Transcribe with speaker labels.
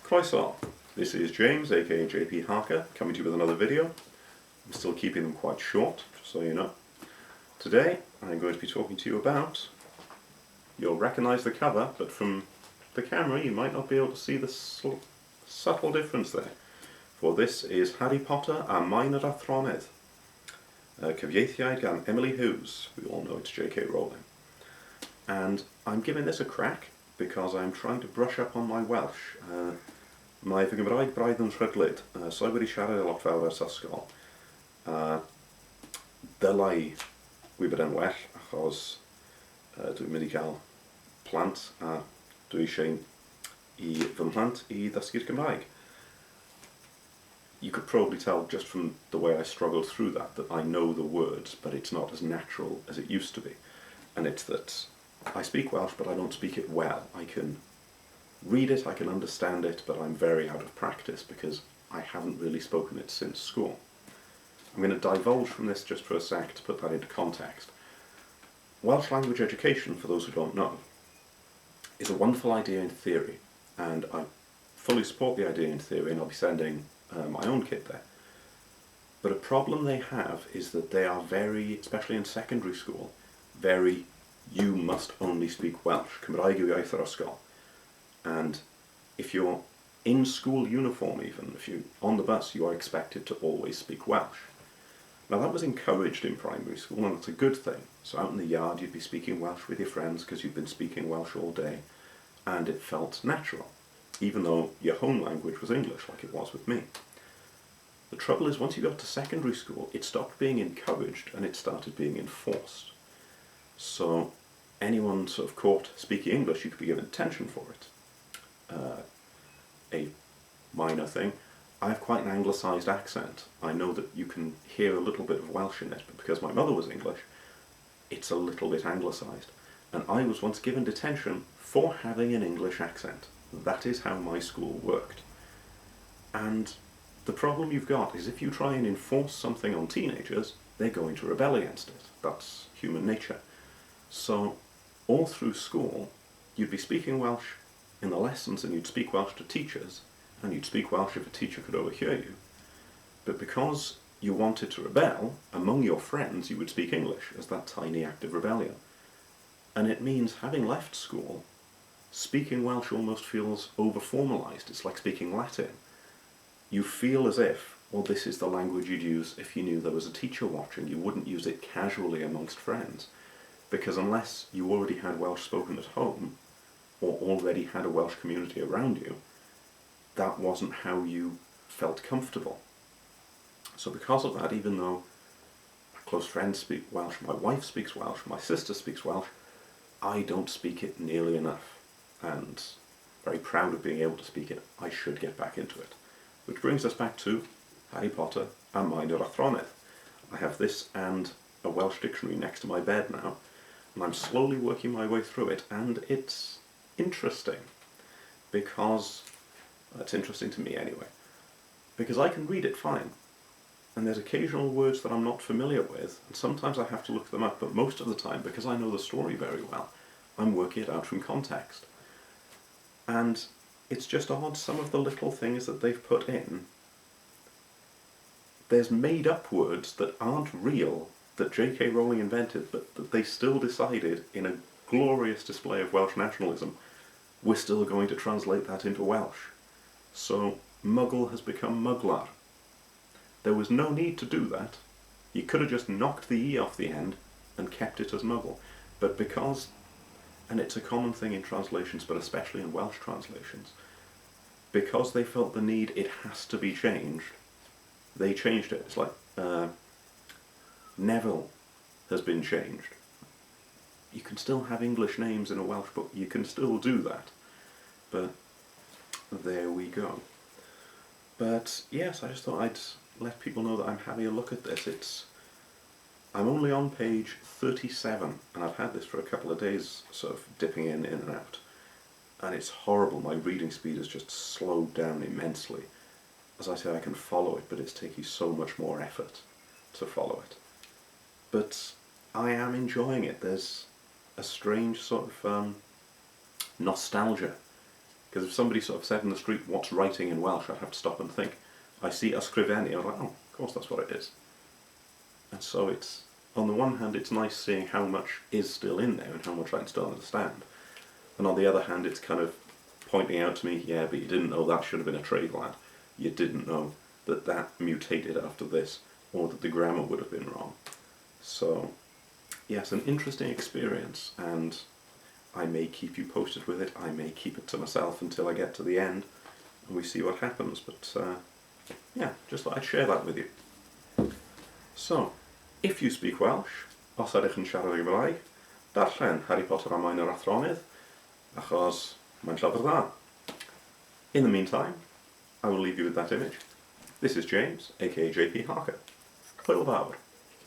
Speaker 1: Croeso, this is James, aka JP Harker, coming to you with another video. I'm still keeping them quite short, just so you know. Today I'm going to be talking to you about, you'll recognise the cover, but from the camera you might not be able to see the subtle difference there. For this is Harri Potter a Maen yr Athronydd, cyfieithiad gan Emily Hughes. We all know it's J.K. Rowling. And I'm giving this a crack because I'm trying to brush up on my Welsh. Mae fy Gymraeg braidd yn rhydlyd, so I wedi siarad a lot fel ers ysgol. Dylai wybod yn well, achos dwi'n mynd I gael plant a dwi eisiau I fy mhlant I ddysgu'r Gymraeg. You could probably tell just from the way I struggled through that I know the words, but it's not as natural as it used to be. And it's that I speak Welsh, but I don't speak it well. I can read it, I can understand it, but I'm very out of practice because I haven't really spoken it since school. I'm going to divulge from this just for a sec to put that into context. Welsh language education, for those who don't know, is a wonderful idea in theory, and I fully support the idea in theory, and I'll be sending my own kid there. But a problem they have is that they are very, especially in secondary school, very, you must only speak Welsh, Cymraeg yw iaith yr ysgol. And if you're in school uniform even, if you're on the bus, you are expected to always speak Welsh. Now that was encouraged in primary school, and it's a good thing. So out in the yard you'd be speaking Welsh with your friends because you'd been speaking Welsh all day, and it felt natural, even though your home language was English, like it was with me. The trouble is, once you got to secondary school, it stopped being encouraged and it started being enforced. So anyone sort of caught speaking English, you could be given detention for it. A minor thing, I have quite an anglicised accent. I know that you can hear a little bit of Welsh in it, but because my mother was English, it's a little bit anglicised. And I was once given detention for having an English accent. That is how my school worked. And the problem you've got is if you try and enforce something on teenagers, they're going to rebel against it. That's human nature. So all through school, you'd be speaking Welsh in the lessons, and you'd speak Welsh to teachers, and you'd speak Welsh if a teacher could overhear you. But because you wanted to rebel, among your friends you would speak English as that tiny act of rebellion. And it means, having left school, speaking Welsh almost feels over-formalised. It's like speaking Latin. You feel as if, well, this is the language you'd use if you knew there was a teacher watching. You wouldn't use it casually amongst friends. Because unless you already had Welsh spoken at home, or already had a Welsh community around you, that wasn't how you felt comfortable. So because of that, even though my close friends speak Welsh, my wife speaks Welsh, my sister speaks Welsh, I don't speak it nearly enough. And very proud of being able to speak it. I should get back into it. Which brings us back to Harri Potter a Maen yr Athronydd. I have this and a Welsh dictionary next to my bed now, and I'm slowly working my way through it, and it's interesting because, it's interesting to me anyway, because I can read it fine, and there's occasional words that I'm not familiar with, and sometimes I have to look them up, but most of the time, because I know the story very well, I'm working it out from context. And it's just odd, some of the little things that they've put in. There's made-up words that aren't real, that J.K. Rowling invented, but that they still decided, in a glorious display of Welsh nationalism, we're still going to translate that into Welsh. So, muggle has become muglar. There was no need to do that. You could have just knocked the E off the end and kept it as muggle. But because, and it's a common thing in translations, but especially in Welsh translations, because they felt the need, it has to be changed, they changed it. It's like Neville has been changed. You can still have English names in a Welsh book, you can still do that. But there we go. But yes, I just thought I'd let people know that I'm having a look at this. I'm only on page 37, and I've had this for a couple of days, sort of dipping in and out. And it's horrible, my reading speed has just slowed down immensely. As I say, I can follow it, but it's taking so much more effort to follow it. But I am enjoying it. There's a strange sort of nostalgia Because if somebody sort of said in the street, what's writing in Welsh, I'd have to stop and think. I see ysgrifennu, I'm like, oh, of course that's what it is. And so it's, on the one hand, it's nice seeing how much is still in there and how much I can still understand. And on the other hand, it's kind of pointing out to me, yeah, but you didn't know that should have been a trade lad. You didn't know that that mutated after this, or that the grammar would have been wrong. So, yes, an interesting experience, and I may keep you posted with it. I may keep it to myself until I get to the end, and we see what happens. But yeah, just thought I'd share that with you. So, if you speak Welsh, os ydych yn siarad y Gymraeg, darllen Harry Potter a Maen yr Athronydd, achos mae'n llyfr dda. In the meantime, I will leave you with that image. This is James, aka JP Harker. Hwyl fawr.